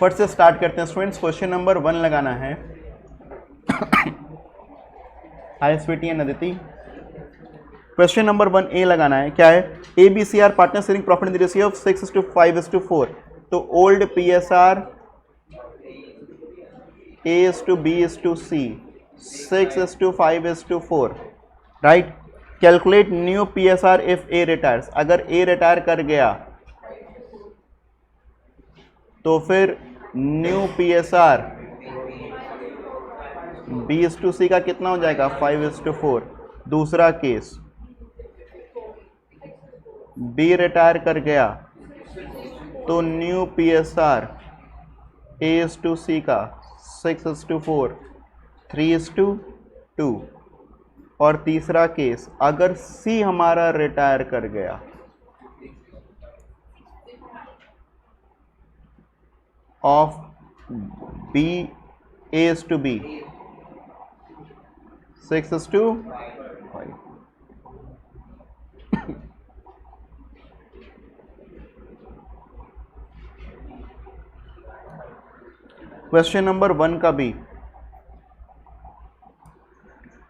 फट से स्टार्ट करते हैं स्टूडेंट्स। क्वेश्चन नंबर 1 लगाना है। Hi sweetie and Aditi. Question number 1 लगाना है। क्या है? A B C are partner sharing profit in the ratio of 6:5:4। तो old P S R A/B/C 6:5:4, right. Calculate new P S R if A retires. अगर A retire कर गया तो फिर new P S are B/C का कितना हो जाएगा? 5:4। दूसरा केस, बी रिटायर कर गया तो new P S are A/C का 6:4, 3:2। और तीसरा केस, अगर सी हमारा रिटायर कर गया of B A/B 6:5। Question number 1 का B,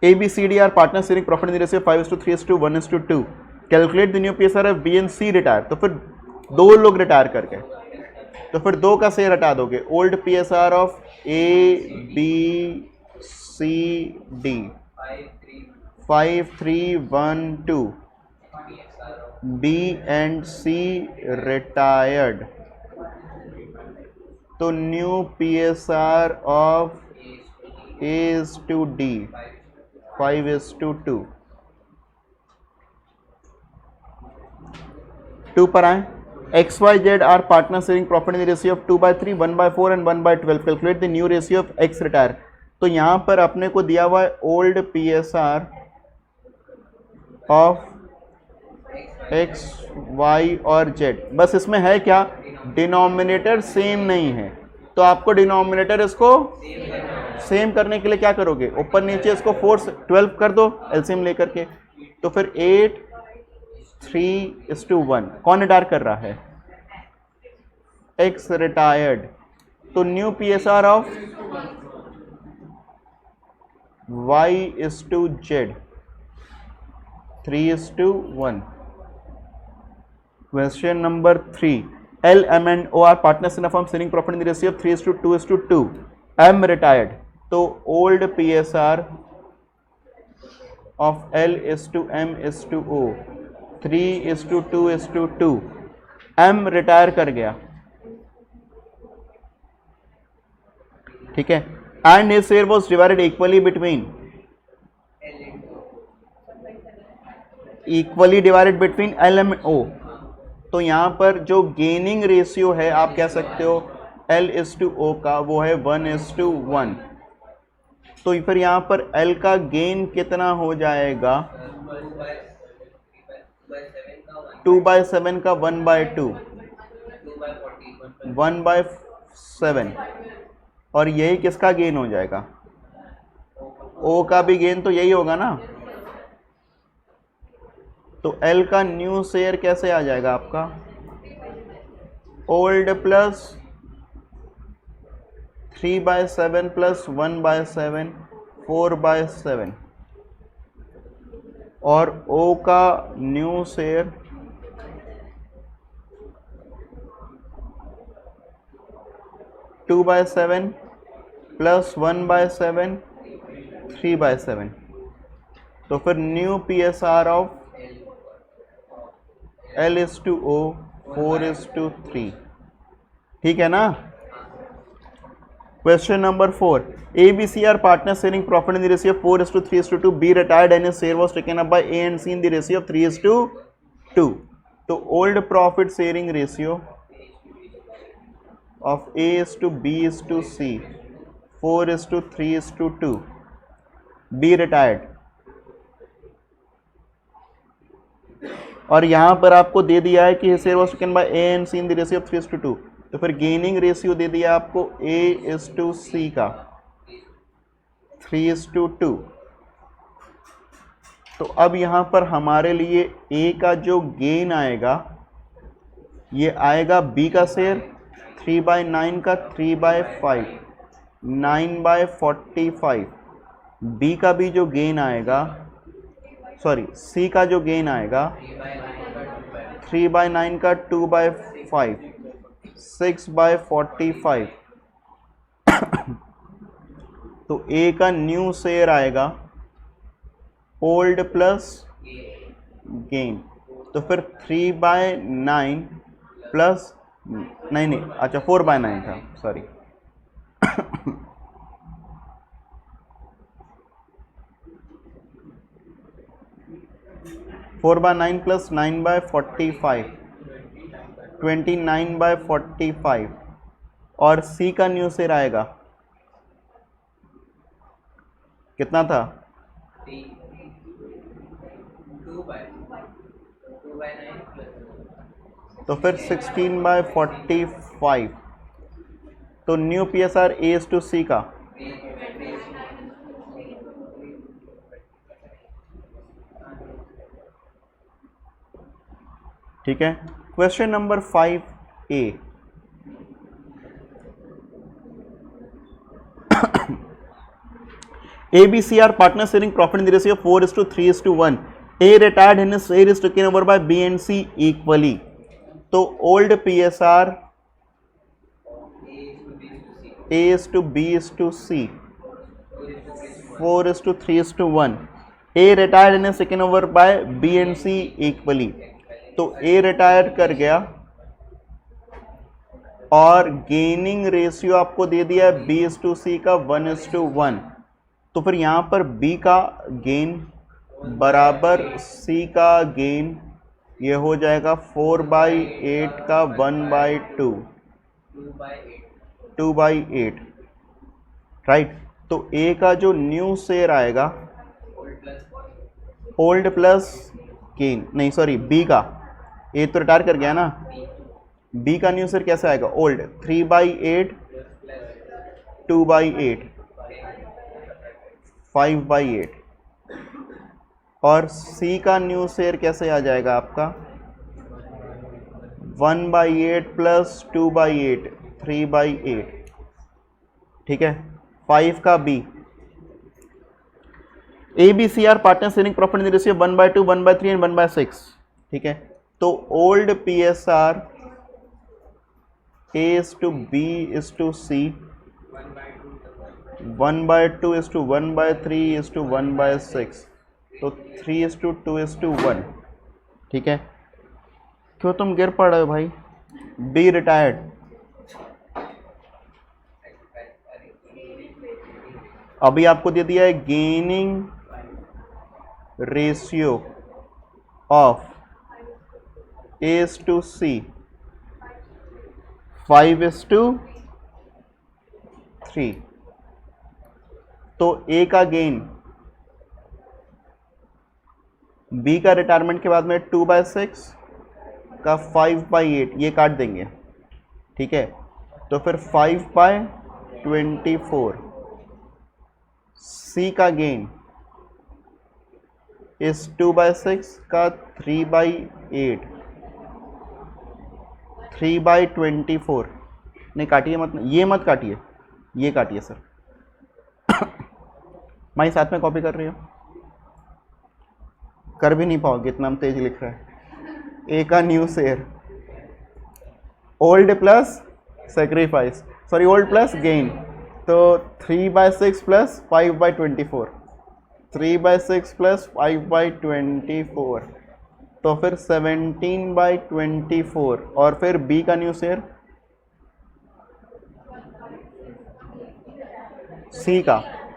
A B C D are partner sharing profit in the ratio 5:3:1:2। Calculate the new PSR of B and C retire. तो फिर दो लोग रिटायर कर गए तो फिर दो का शेयर हटा दोगे। Old PSR of A B C D 5:3:1:2, B and C retired, तो न्यू पीएसआर ऑफ A/D 5:2। 2 पर आए। XYZ are partner sharing profit in the ratio of 2/3, 1/4 and 1/12। Calculate the new ratio of X retire. तो यहां पर अपने को दिया हुआ है old PSR of X, Y और Z। बस इसमें है क्या? डिनोमिनेटर सेम नहीं है, तो आपको डिनोमिनेटर इसको सेम करने के लिए क्या करोगे? ऊपर नीचे इसको 4-12 कर दो एलसीएम लेकर के। तो फिर 8:3:1। कौन रिटायर कर रहा है? X retired. तो new PSR of Y/Z 3:1। Question number 3, L, M and O are partners in a firm sharing profit in the ratio of 3:2:2. M retired, तो old PSR of L/M/O 3:2:2। M retire कर गया, ठीक है। And his share was divided equally between L, M, O। तो यहां पर जो gaining ratio है आप कह सकते हो L/O का, वो है 1:1। तो फिर यहां पर L का गेन कितना हो जाएगा? 2/7 का 1/2, 1/7। और यही किसका गेन हो जाएगा? O का भी गेन तो यही होगा ना। तो L का न्यू शेयर कैसे आ जाएगा आपका? Old plus 3/7 plus 1/7, 4/7। और O का न्यू शेयर 2/7 प्लस 1/7, 3/7। तो फिर न्यू PSR ऑफ L/O 4:3। ठीक है ना। Question number 4, ABC are partners sharing profit in the ratio of 4:3:2. B retired and his share was taken up by A and C in the ratio of 3:2। तो old profit sharing ratio of A/B/C 4:3:2। B retired, और यहां पर आपको दे दिया है कि share was taken by A and C in the ratio of 3:2। तो फिर गेनिंग रेशियो दे दिया आपको A/C का 3:2। तो अब यहां पर हमारे लिए A का जो गेन आएगा ये आएगा B का शेयर 3/9 का 3/5, 9/45। बी का भी जो गेन आएगा, सॉरी सी का जो गेन आएगा 3/9 का 2/5, 6/45। तो ए का न्यू शेयर आएगा ओल्ड प्लस गेन। तो फिर 3/9 प्लस, नहीं अच्छा 4/9 था, सॉरी। 4/9 प्लस 9/45, 29/45। और सी का न्यू शेयर आएगा कितना था? 2/9 तो फिर 16/45। तो न्यू PSR AS टू सी का ठीक है। Question number 5A, ABC are partners sharing profit in the ratio of 4:3:1. A retired and his share is taken over by B and C equally. तो old PSR A is to B is to C 4:3:1. A retired and is taken over by B and C equally. तो A retire कर गया और gaining ratio आपको दे दिया है B/C का 1:1। तो फिर यहाँ पर B का गेन बराबर C का गेन, ये हो जाएगा 4/8 का 1/2, 2/8, राइट। तो A का जो न्यू शेयर आएगा ओल्ड प्लस गेन, नहीं सॉरी B का, A तो रिटायर कर गया ना, B का न्यू शेयर कैसे आएगा? ओल्ड 3/8, 2/8, 5/8। और C का न्यू शेयर कैसे आ जाएगा आपका? 1/8 प्लस 2/8, 3/8, ठीक है। 5 का B, ABC are partner sharing profit in the ratio 1/2, 1/3 and 1/6, ठीक है। तो old PSR A is to B is to C 1/2 is to 1/3 is to 1/6, तो 3:2:1, ठीक है। क्यों तुम गिर पड़ रहे हो भाई? B रिटायर्ड, अभी आपको दे दिया है gaining ratio of A is to C 5:3। तो A का गेन B का रिटायरमेंट के बाद में 2/6 का 5/8, ये काट देंगे, ठीक है। तो फिर 5/24। C का गेन इस 2/6 का 3/8, 3/24। नहीं काटिए मत, ये मत काटिए, ये काटिए सर। मैं साथ में कॉपी कर रही हूँ, कर भी नहीं पाओगे इतना तेज लिख रहा है। ए का new share old plus sacrifice, sorry old plus gain, तो 3/6 प्लस 5/24, 3/6 प्लस 5/24, तो फिर 17/24। और फिर बी का न्यू शेयर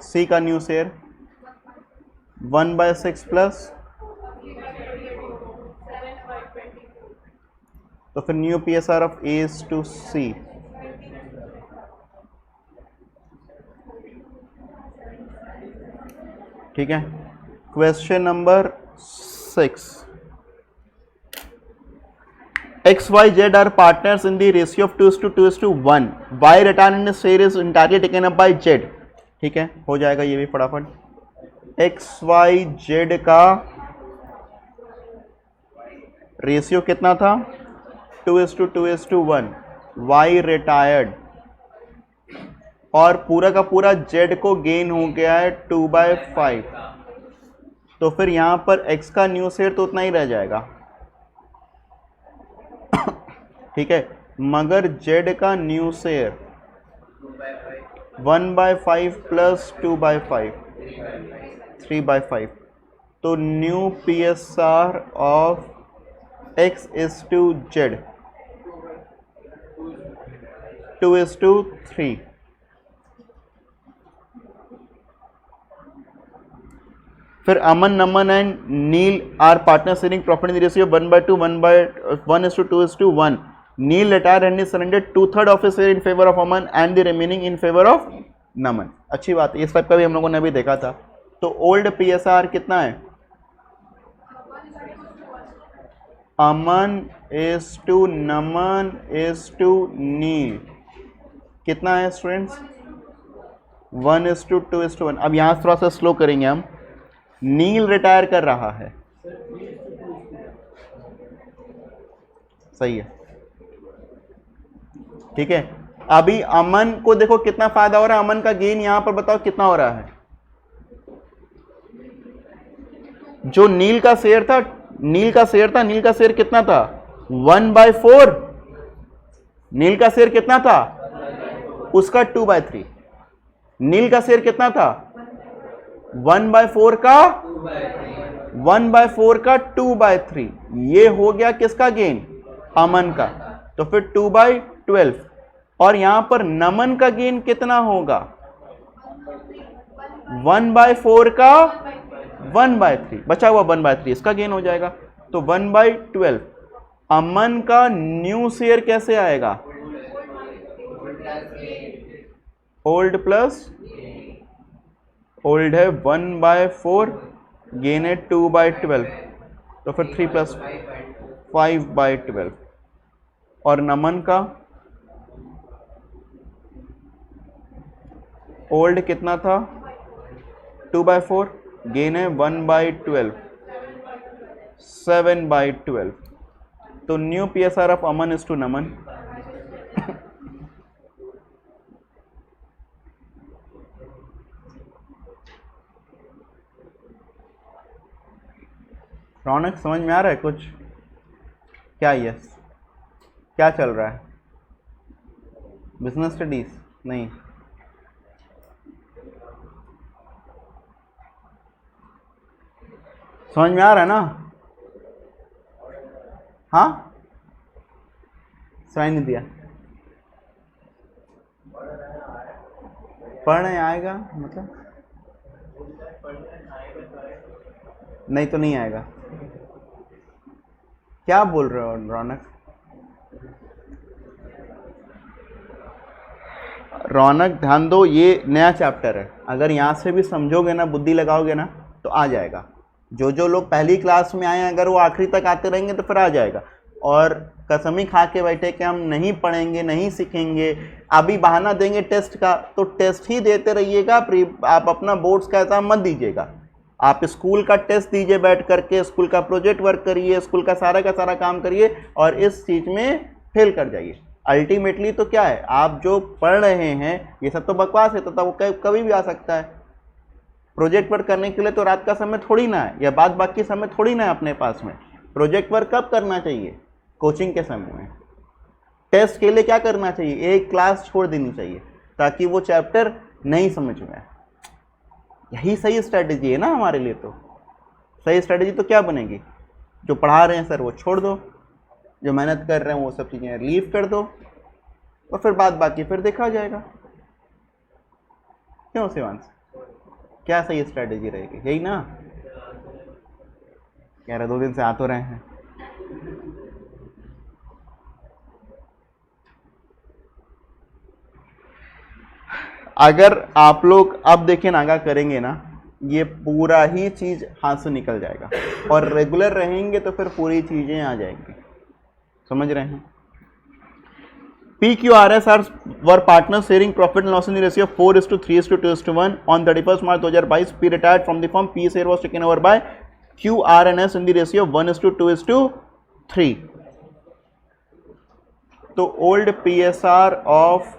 सी का न्यू शेयर 1/6 प्लस, तो फिर new PSR of A is to C ठीक है। Question number 6, XYZ are partners in the ratio of 2:2:1. Y return in share is entirely taken up by Z, ठीक है। हो जाएगा ये भी फटाफट। XYZ का रेशियो कितना था? 2:2:1। y रिटायर्ड, और पूरा का पूरा z को गेन हो गया है 2/5, तो फिर यहां पर x का न्यू शेयर तो उतना ही रह जाएगा, ठीक है, मगर z का न्यू शेयर 1/5 प्लस 2/5 3/5, तो new PSR of x is to z 2:3। फिर Aman, Naman and Neel are partner sharing profit in the ratio 1/2 1/1:2:1। Neel retire and surrender 2/3 of his share in favour of Aman and the remaining in favour of Naman. अच्छी बात है, इस type का भी हम लोगों ने अभी देखा था। तो ओल्ड PSR कितना है? Aman is to Naman is to Neel कितना है स्टूडेंट्स? 1:2:1। अब यहां थोड़ा सा स्लो करेंगे हम। नील रिटायर कर रहा है, सही है, ठीक है। अभी अमन को देखो कितना फायदा हो रहा है, अमन का गेन यहां पर बताओ कितना हो रहा है। जो नील का शेयर था, नील का शेयर कितना था? 1/4। नील का शेयर कितना था? उसका 2/3। नील का शेयर कितना था? 1/4 का 2/3। ये हो गया किसका गेन? अमन का। तो फिर 2/12। और यहां पर नमन का गेन कितना होगा? 1/4 का 1/3, बचा हुआ 1/3 इसका गेन हो जाएगा। तो 1/12। अमन का न्यू शेयर कैसे आएगा? ओल्ड प्लस ओल्ड है 1/4, गेन है 2/12, तो फिर 3 + 5/12। और नमन का ओल्ड कितना था? 2/4, गेन है 1/12, 7/12। तो new PSR of Aman is to Naman Raunak समझ में आ रहा है कुछ? क्या? यस। क्या चल रहा है? Business studies? नहीं, समझ में आ रहा है ना? हाँ, सुनाई नहीं दिया। पढ़ने आएगा मतलब? नहीं तो नहीं आएगा। क्या बोल रहे हो रौनक? रौनक ध्यान दो, ये नया चैप्टर है, अगर यहाँ से भी समझोगे ना, बुद्धि लगाओगे ना, तो आ जाएगा। जो लोग पहली क्लास में आए हैं, अगर वो आखिरी तक आते रहेंगे तो फिर आ जाएगा। और कसमी खा के बैठे कि हम नहीं पढ़ेंगे, नहीं सीखेंगे, अभी बहाना देंगे टेस्ट का, तो टेस्ट ही देते रहिएगा। आप अपना बोर्ड्स का एग्जाम मत दीजिएगा, आप स्कूल का टेस्ट दीजिए, बैठ करके स्कूल का प्रोजेक्ट वर्क करिए, स्कूल का सारा काम करिए, और इस चीज़ में फेल कर जाइए। अल्टीमेटली तो क्या है, आप जो पढ़ रहे हैं ये सब तो बकवास है, तो वो कभी भी आ सकता है। प्रोजेक्ट वर्क करने के लिए तो रात का समय थोड़ी ना है, या बाद बाकी समय थोड़ी ना है अपने पास में। प्रोजेक्ट वर्क कब करना चाहिए? कोचिंग के समय में। टेस्ट के लिए क्या करना चाहिए? एक क्लास छोड़ देनी चाहिए, ताकि वो चैप्टर नहीं समझ में आए। यही सही स्ट्रैटेजी है ना हमारे लिए। तो सही स्ट्रैटेजी तो क्या बनेगी? जो पढ़ा रहे हैं सर वो छोड़ दो, जो मेहनत कर रहे हैं वो सब चीज़ें लीव कर दो, और फिर बाद बाकी फिर देखा जाएगा। क्यों शिवांश, क्या सही स्ट्रैटेजी रहेगी? यही ना? कह रहे 2 दिन से आ तो रहे हैं। अगर आप लोग अब देखिए नागा करेंगे ना, ये पूरा ही चीज हाथ से निकल जाएगा, और रेगुलर रहेंगे तो फिर पूरी चीजें आ जाएंगी। समझ रहे हैं? PQRS are were partners sharing profit and loss in the ratio of 4:3:2:1 on 31st March 2022. P retired from the firm. P share was taken over by QRNS in the ratio of 1:2:3. तो old PSR of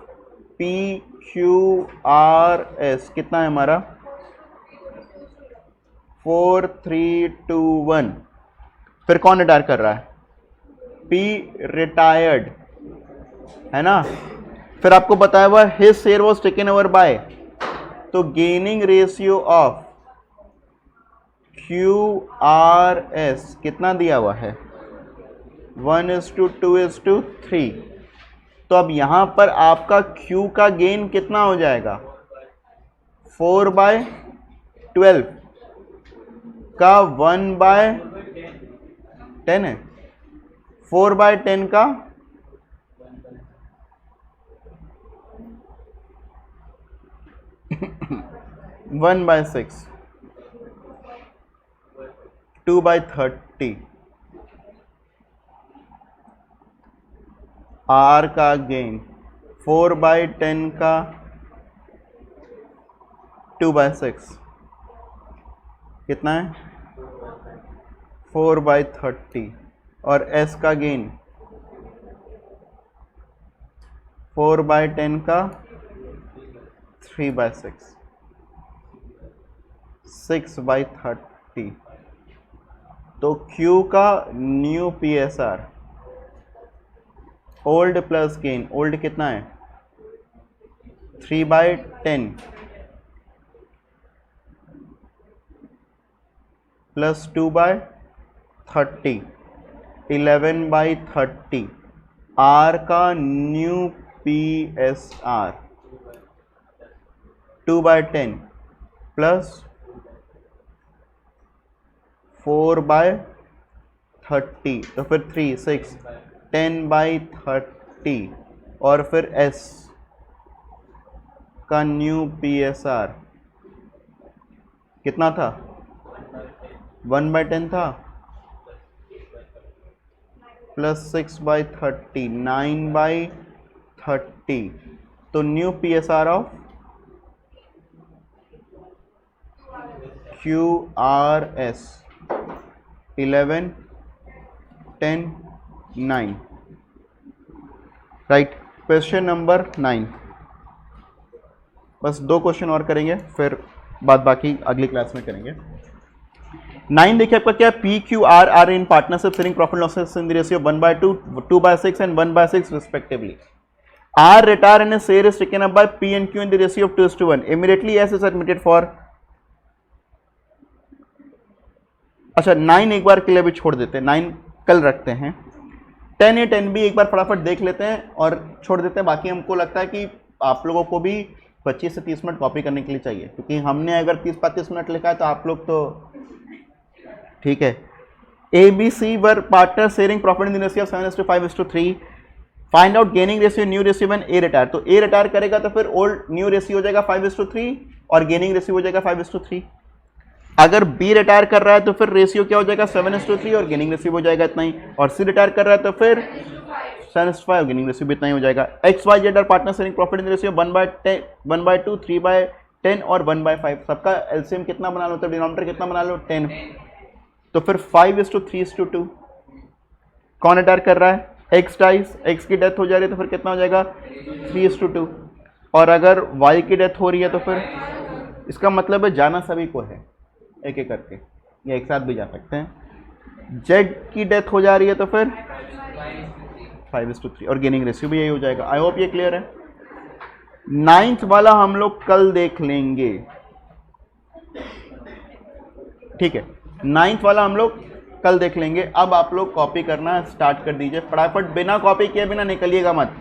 PQRS कितना है हमारा 4321। फिर कौन retire कर रहा है P retired है ना। फिर आपको बताया हुआ his share was taken over by, तो गेनिंग रेशियो ऑफ QRS कितना दिया हुआ है 1:2:3। तो अब यहां पर आपका Q का गेन कितना हो जाएगा 4/12 का 1/10 है, 4/10 का 1/6, 2/30 R का गेन 4/10 का 2/6 कितना है 4/30 और S का गेन 4/10 का 3/6 6/30। तो Q का new PSR old plus gain, old कितना है 3/10 प्लस 2/30 11/30 R का न्यू PSR 2/10 प्लस 4/30 तो फिर 3 6 10/30 और फिर S का न्यू PSR कितना था 1/10 था प्लस 6/30 9/30। तो new PSR of QRS 11 10 9। Right, question number 9। बस 2 क्वेश्चन और करेंगे फिर बाद बाकी अगली क्लास में करेंगे। 9 देखिए आपका क्या PQR are in partnership sharing profit losses in the ratio 1/2 2/6 and 1/6 respectively. R retire and a share is taken up by P and Q in the ratio of 2:1. Immediately S is admitted for। अच्छा 9 एक बार के लिए भी छोड़ देते हैं, 9 कल रखते हैं। 10A 10B एक बार फटाफट देख लेते हैं और छोड़ देते हैं। बाकी हमको लगता है कि आप लोगों को भी 25 से 30 मिनट कॉपी करने के लिए चाहिए, क्योंकि हमने अगर 30-35 मिनट लिखा है तो आप लोग तो ठीक है। ABC were partner sharing profit in the ratio 7:5:3। Find out gaining ratio new ratio when A retire. तो A रिटायर करेगा तो फिर ओल्ड न्यू रेशियो हो जाएगा 5:3 और गेनिंग रेशियो हो जाएगा 5:3। अगर B रिटायर कर रहा है तो फिर रेशियो क्या हो जाएगा 7:3 और गेनिंग रेशियो हो जाएगा इतना ही। और C रिटायर कर रहा है तो फिर 7:5 गेनिंग रेशियो भी इतना ही हो जाएगा। XYZ are partner sharing profit in the ratio 1/10 1/2 3/10 और 1/5। सबका एलसीएम कितना बना लो, तो डिनोमिनेटर कितना बना लो 10। तो फिर 5:3:2। कौन रिटायर कर रहा है X डाइस, X की डेथ हो जा रही है तो फिर कितना हो जाएगा 3:2। और अगर Y की डेथ हो रही है तो फिर इसका मतलब है जाना सभी को है एक एक करके, या एक साथ भी जा सकते हैं। Z की डेथ हो जा रही है तो फिर 5:3 और गेनिंग रेशियो भी यही हो जाएगा। आई होप ये क्लियर है। 9th वाला हम लोग कल देख लेंगे, ठीक है। 9th वाला हम लोग कल देख लेंगे। अब आप लोग कॉपी करना स्टार्ट कर दीजिए फटाफट, बिना कॉपी किए बिना निकलिएगा मत।